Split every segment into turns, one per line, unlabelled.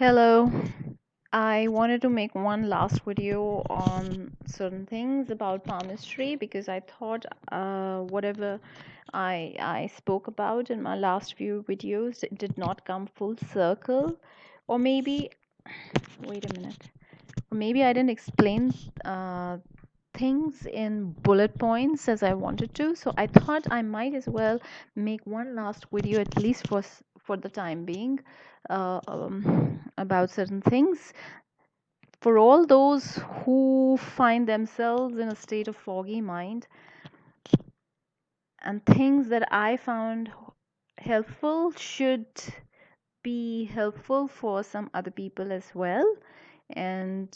Hello. I wanted to make one last video on certain things about palmistry because I thought whatever I spoke about in my last few videos it did not come full circle, or maybe wait a minute, or maybe I didn't explain things in bullet points as I wanted to. So I thought I might as well make one last video, at least for the time being, about certain things for all those who find themselves in a state of foggy mind, and things that I found helpful should be helpful for some other people as well. And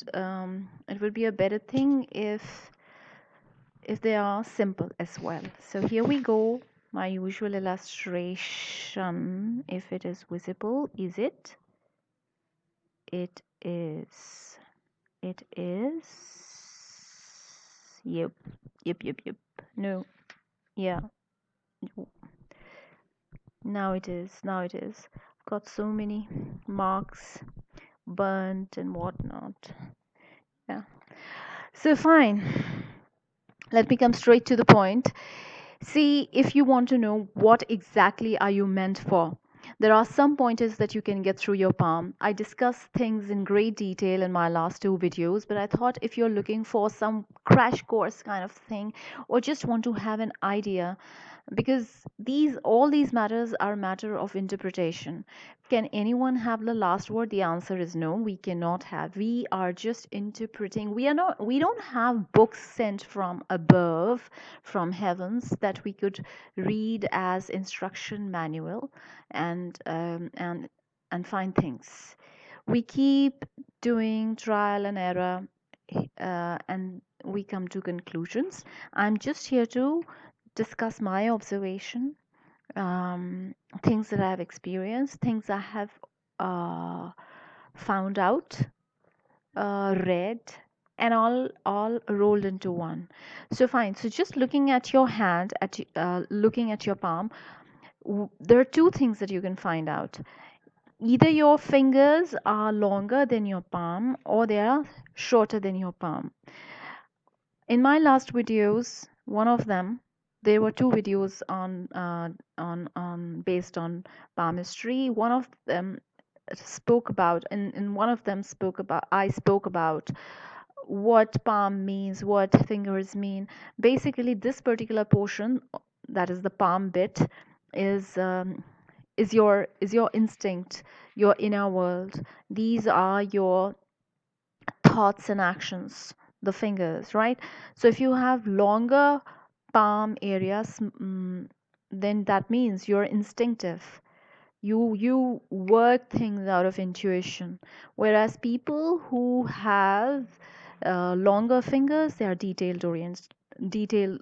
it would be a better thing if they are simple as well. So here we go. My usual illustration, if it is visible, is it? It is. It is. Yep. Yep. No. Yeah. Now it is. Now it is. I've got so many marks burnt and whatnot. Yeah. So fine. Let me come straight to the point. See, if you want to know what exactly are you meant for, there are some pointers that you can get through your palm. I discussed things in great detail in my last two videos, but I thought if you're looking for some crash course kind of thing, or just want to have an idea, because all these matters are a matter of interpretation. Can anyone have the last word? The answer is no, we cannot have. We are just interpreting. We don't have books sent from above, from heavens, that we could read as instruction manual and find things. We keep doing trial and error, and we come to conclusions. I'm just here to discuss my observation, things that I've experienced, things I have uh, found out, read, and all rolled into one. So fine. So just looking at your hand, looking at your palm, there are two things that you can find out. Either your fingers are longer than your palm, or they are shorter than your palm. In my last videos, one of them, there were two videos on based on palmistry. One of them spoke about, and in one of them I spoke about what palm means, what fingers mean. Basically, this particular portion, that is the palm bit, is your instinct, your inner world. These are your thoughts and actions, the fingers, right? So if you have longer palm areas, then that means you're instinctive. You work things out of intuition, whereas people who have longer fingers, they are detail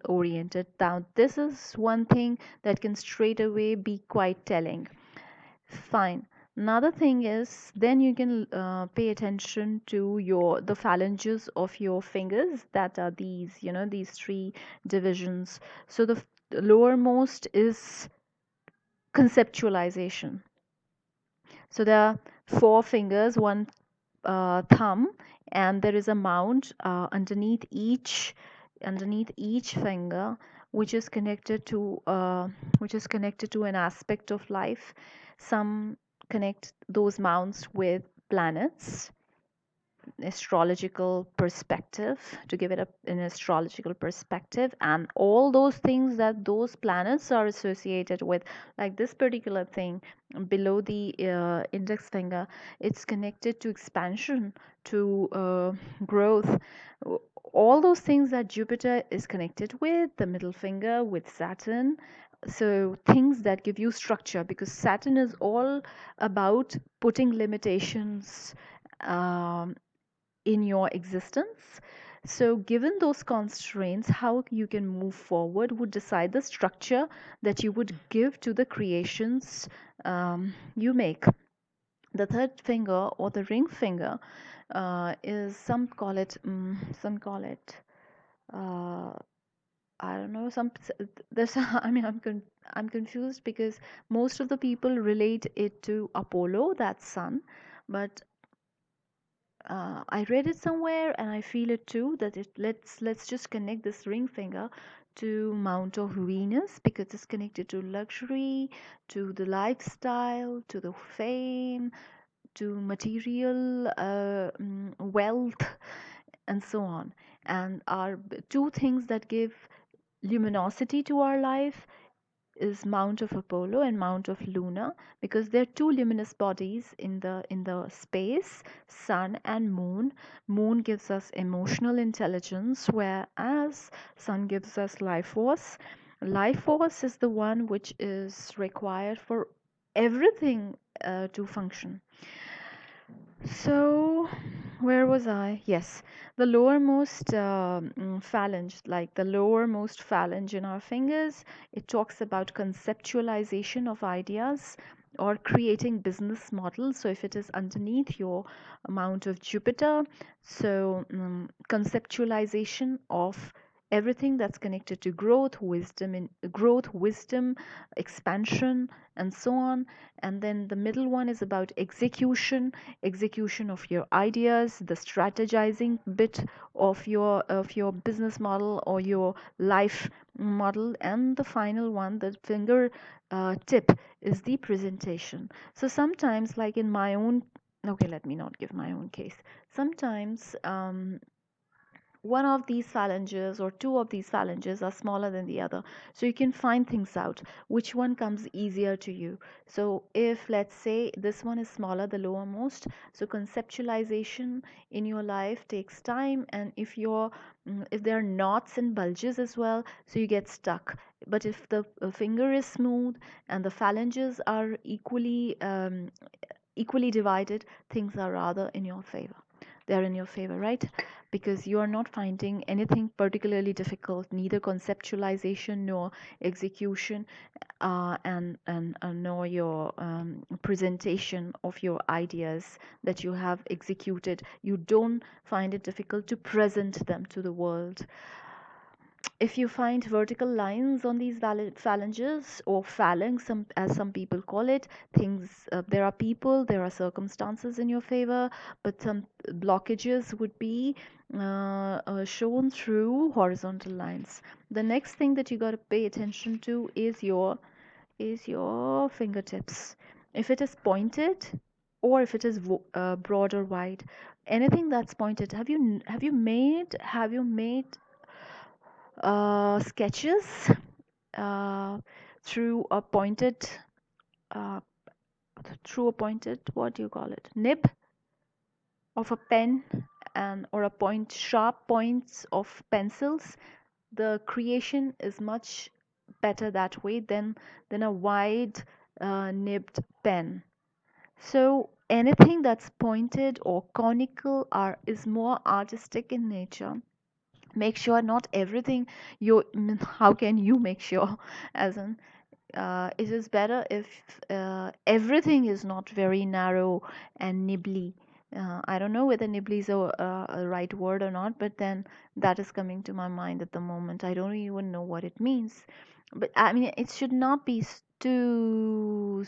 oriented. Now this is one thing that can straight away be quite telling. Fine. Another thing is, then you can pay attention to the phalanges of your fingers, that are these three divisions. So the lowermost is conceptualization. So there are four fingers, one thumb, and there is a mount underneath each finger, which is connected to an aspect of life. Some connect those mounts with planets, astrological perspective, to give it an astrological perspective, and all those things that those planets are associated with, like this particular thing below the index finger, it's connected to expansion, to growth. All those things that Jupiter is connected with, the middle finger with Saturn. So things that give you structure, because Saturn is all about putting limitations um, in your existence. So, given those constraints, how you can move forward would decide the structure that you would give to the creations you make. The third finger, or the ring finger, is some call it. Uh, I don't know. There's. I mean, I'm confused because most of the people relate it to Apollo, that's sun, but I read it somewhere and I feel it too, that it let's just connect this ring finger to Mount of Venus, because it's connected to luxury, to the lifestyle, to the fame, to material wealth, and so on. And our two things that give luminosity to our life is Mount of Apollo and Mount of Luna, because they're two luminous bodies in the space, sun and moon. Moon gives us emotional intelligence, whereas sun gives us life force. Life force is the one which is required for everything to function. So, where was I? Yes, the lowermost phalange, like the lowermost phalange in our fingers, it talks about conceptualization of ideas or creating business models. So, if it is underneath your amount of Jupiter, so conceptualization of everything that's connected to growth, wisdom, expansion, and so on. And then the middle one is about execution of your ideas, the strategizing bit of your business model or your life model. And the final one, the finger tip, is the presentation. So sometimes, like in my own, okay, let me not give my own case. Sometimes one of these phalanges or two of these phalanges are smaller than the other, so you can find things out which one comes easier to you. So if, let's say, this one is smaller, the lowermost, so conceptualization in your life takes time, and if there are knots and bulges as well, so you get stuck. But if the finger is smooth and the phalanges are equally divided, things are rather in your favor. They're in your favor, right? Because you are not finding anything particularly difficult, neither conceptualization nor execution, and nor your presentation of your ideas that you have executed. You don't find it difficult to present them to the world. If you find vertical lines on these phalanges, or phalanx, as some people call it, things, there are people, there are circumstances in your favor, but some blockages would be shown through horizontal lines. The next thing that you got to pay attention to is your fingertips. If it is pointed, or if it is broad or wide, anything that's pointed. Have you made sketches uh, through a pointed uh, what do you call it, nib of a pen, and or a point sharp points of pencils? The creation is much better that way than a wide nibbed pen. So anything that's pointed or conical is more artistic in nature. Make sure not everything you how can you make sure, as in, it is better if everything is not very narrow and nibbly. I don't know whether nibbly is a right word or not, but then that is coming to my mind at the moment. I don't even know what it means. But I mean, it should not be too,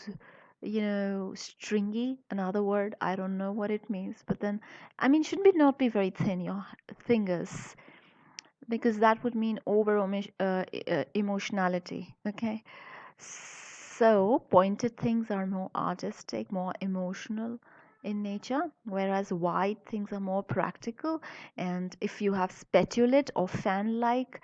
stringy. Another word, I don't know what it means. But then, I mean, should be not be very thin, your fingers, because that would mean over emotionality. Okay, so pointed things are more artistic, more emotional in nature, whereas wide things are more practical. And if you have spatulate or fan like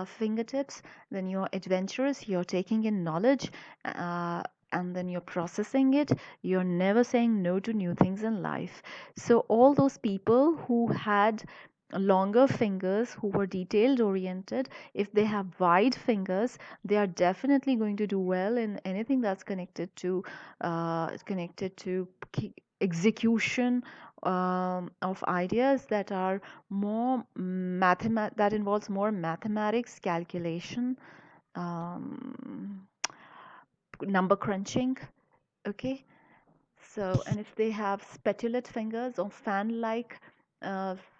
fingertips, then you're adventurous, you're taking in knowledge, uh, and then you're processing it. You're never saying no to new things in life. So all those people who had longer fingers, who were detailed oriented, if they have wide fingers, they are definitely going to do well in anything that's connected to execution of ideas that are more that involves more mathematics, calculation, um, number crunching. Okay, so, and if they have spatulate fingers or fan-like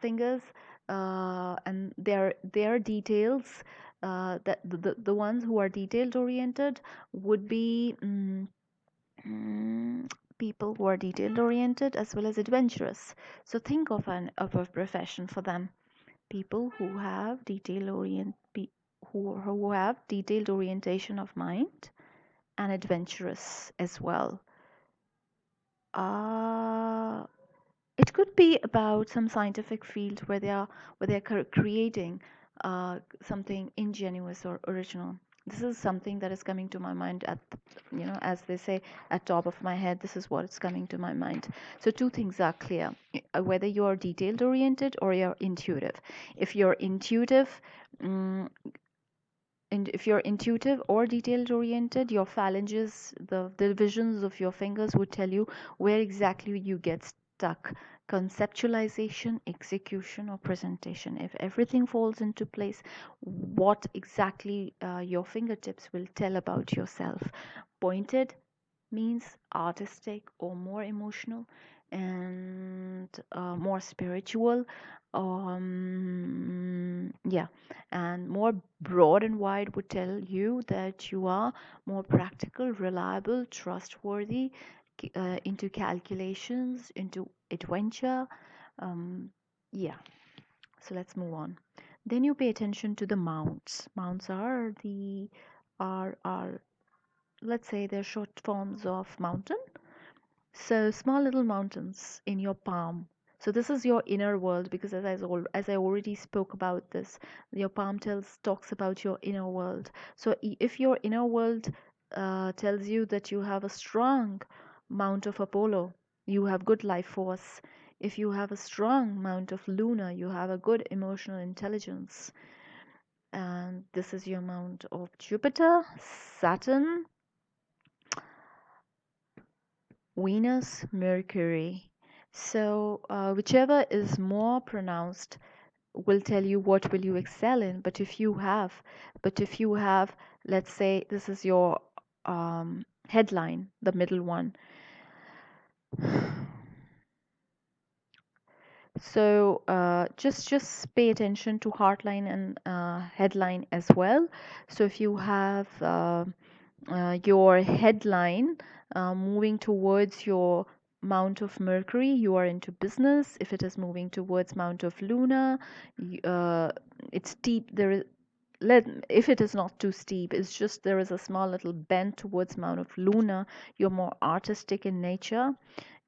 fingers, and their details, that the ones who are detailed oriented would be people people who are detail oriented as well as adventurous. So think of a profession for them. People who have who have detailed orientation of mind and adventurous as well. Uh, it could be about some scientific field where they are creating something ingenuous or original. This is something that is coming to my mind as they say, at top of my head. This is what is coming to my mind. So two things are clear: whether you are detailed oriented or you're intuitive. If you're intuitive, mm, and if you're intuitive or detailed oriented, your phalanges, the divisions of your fingers would tell you where exactly you get stuck: conceptualization, execution, or presentation. If everything falls into place, what exactly your fingertips will tell about yourself. Pointed means artistic or more emotional and more spiritual, yeah, and more broad and wide would tell you that you are more practical, reliable, trustworthy, into calculations, into adventure. um, yeah, so let's move on. Then you pay attention to the mounts. Mounts are are, let's say, they're short forms of mountain. So small little mountains in your palm. So this is your inner world, because as I already spoke about this, your palm talks about your inner world. So if your inner world tells you that you have a strong mount of Apollo, you have good life force. If you have a strong mount of Luna, you have a good emotional intelligence. And this is your mount of Jupiter, Saturn, Venus, Mercury. So whichever is more pronounced will tell you what will you excel in. But if you have, let's say this is your headline, the middle one. So just pay attention to heartline and headline as well. So if you have your headline moving towards your Mount of Mercury, you are into business. If it is moving towards Mount of Luna, it's steep. If it is not too steep, it's just there is a small little bend towards Mount of Luna, you're more artistic in nature.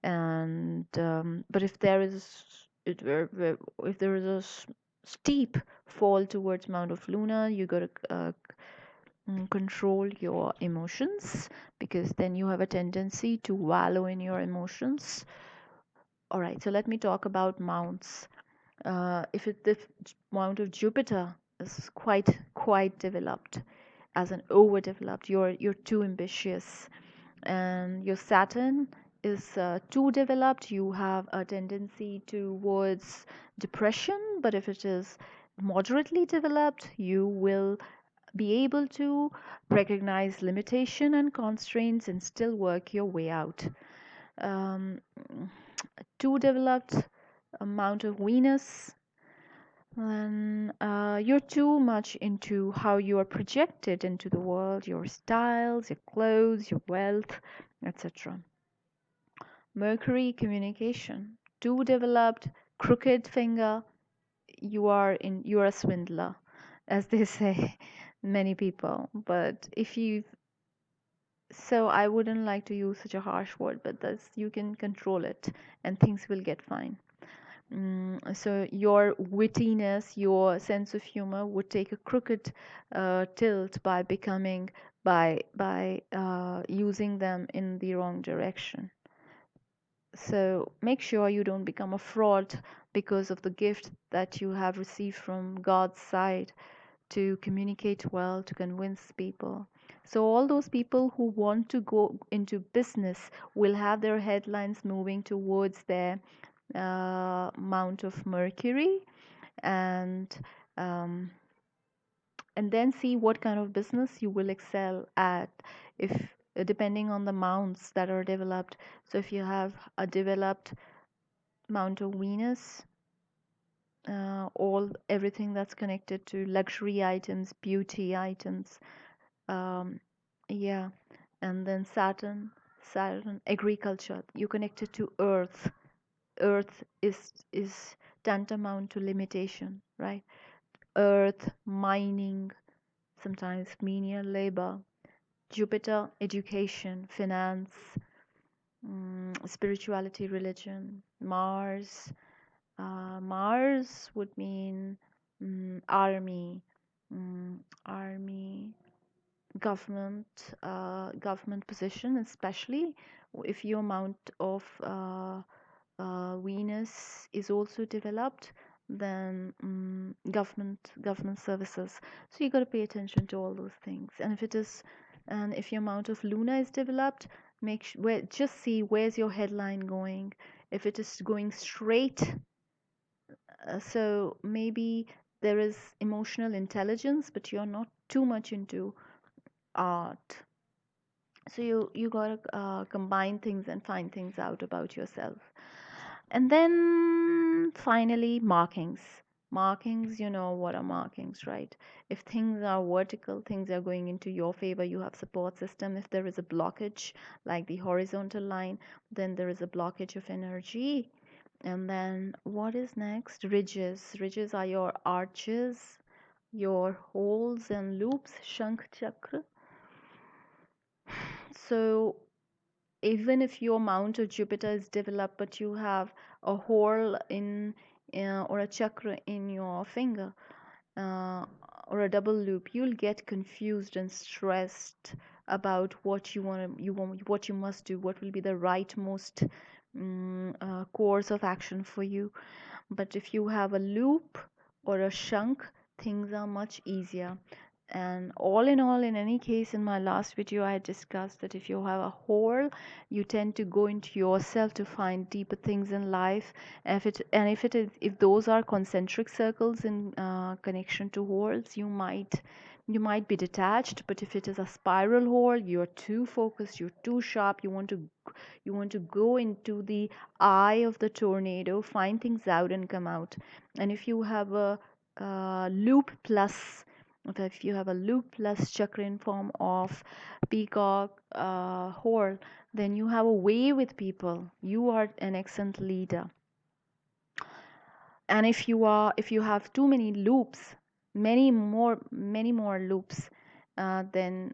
And but if there is if there is a steep fall towards Mount of Luna, you got to control your emotions, because then you have a tendency to wallow in your emotions. All right, so let me talk about mounts. If the mount of Jupiter is quite developed, as an overdeveloped, you're too ambitious, and your Saturn is too developed, you have a tendency towards depression. But if it is moderately developed, you will be able to recognize limitation and constraints and still work your way out. Um, Too developed amount of Venus, then you're too much into how you are projected into the world, your styles, your clothes, your wealth, etc. Mercury, communication. Too developed, crooked finger, you are a swindler, as they say, many people. But if you so I wouldn't like to use such a harsh word, but that's you can control it and things will get fine. So your wittiness, your sense of humor would take a crooked tilt by using them in the wrong direction. So make sure you don't become a fraud because of the gift that you have received from God's side to communicate well, to convince people. So all those people who want to go into business will have their headlines moving towards their Mount of Mercury, and um, and then see what kind of business you will excel at, if depending on the mounts that are developed. So if you have a developed Mount of Venus, all everything that's connected to luxury items, beauty items, um, yeah, and then Saturn. Saturn, agriculture. You're connected to Earth. Earth is tantamount to limitation, right? Earth, mining, sometimes menial labor. Jupiter, education, finance, spirituality, religion. Mars would mean army, army, government position, especially if your amount of Venus is also developed, then government services. So you got to pay attention to all those things. And if your amount of Luna is developed, just see where's your headline going. If it is going straight, so maybe there is emotional intelligence, but you're not too much into art. So you gotta combine things and find things out about yourself. And then finally, markings. Markings, you know what are markings, right? If things are vertical, things are going into your favor, you have support system. If there is a blockage, like the horizontal line, then there is a blockage of energy. And then what is next? Ridges. Ridges are your arches, your holes and loops, Shank Chakra. So even if your mount of Jupiter is developed, but you have a hole in or a chakra in your finger, uh, or a double loop, you'll get confused and stressed about what you must do, what will be the right most course of action for you. But if you have a loop or a shank, things are much easier. And all in all, in any case, in my last video, I discussed that if you have a hole, you tend to go into yourself to find deeper things in life. If those are concentric circles in connection to holes, you might be detached. But if it is a spiral hole, you're too focused, you're too sharp, you want to go into the eye of the tornado, find things out and come out. And if you have a loop plus, if you have a loop plus chakra in form of peacock hole, then you have a way with people. You are an excellent leader. And if you have too many loops, many more loops, than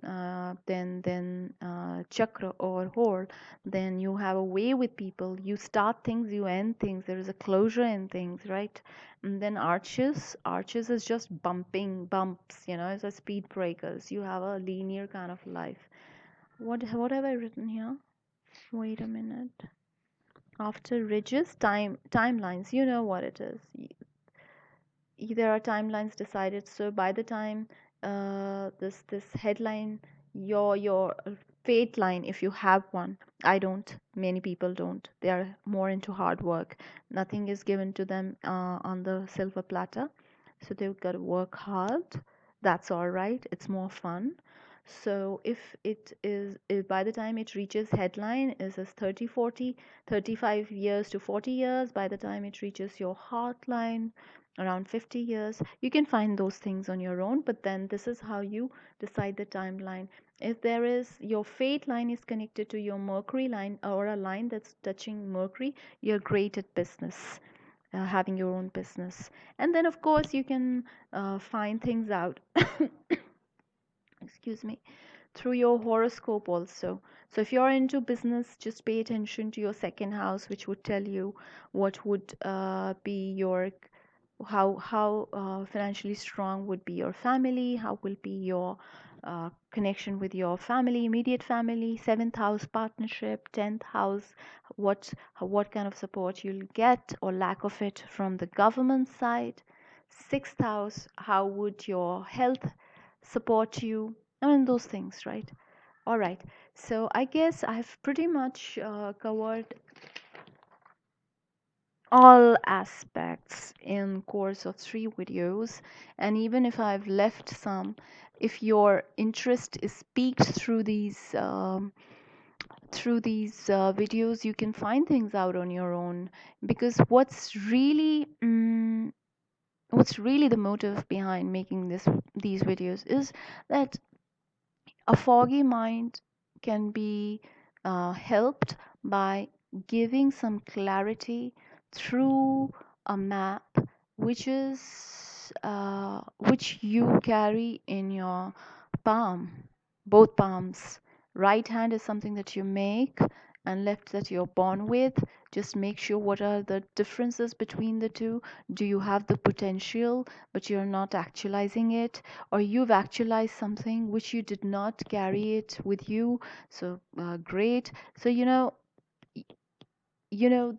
chakra or hole, then you have a way with people. You start things, you end things, there is a closure in things, right? And then arches is just bumps, it's a speed breakers. You have a linear kind of life. What have I written here? Wait a minute. After ridges, timelines, you know what it is. There are timelines decided. So by the time this headline, your fate line, if you have one, I don't. Many people don't. They are more into hard work. Nothing is given to them on the silver platter. So they've got to work hard. That's all right. It's more fun. So if by the time it reaches headline is as 30, 40, 35 years to 40 years, by the time it reaches your heart line, around 50 years, you can find those things on your own. But then this is how you decide the timeline. If there is your fate line is connected to your Mercury line, or a line that's touching Mercury, you're great at business, having your own business. And then of course you can find things out excuse me, through your horoscope also. So if you're into business, just pay attention to your second house, which would tell you what would be your how financially strong would be your family, how will be your connection with your family, immediate family. Seventh house, partnership. 10th house, what kind of support you'll get or lack of it from the government side. Sixth house, how would your health support you? I mean, those things, right? All right. So I guess I've pretty much covered all aspects in course of 3 videos. And even if I've left some, if your interest is piqued through these videos, you can find things out on your own. Because what's really the motive behind making these videos is that a foggy mind can be helped by giving some clarity through a map, which you carry in your palm, both palms. Right hand is something that you make, and left that you're born with. Just make sure what are the differences between the two. Do you have the potential but you're not actualizing it, or you've actualized something which you did not carry it with you? So great. So you know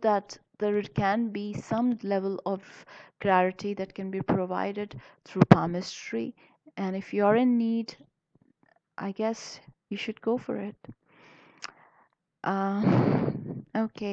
that there can be some level of clarity that can be provided through palmistry, and if you're in need, I guess you should go for it. Okay.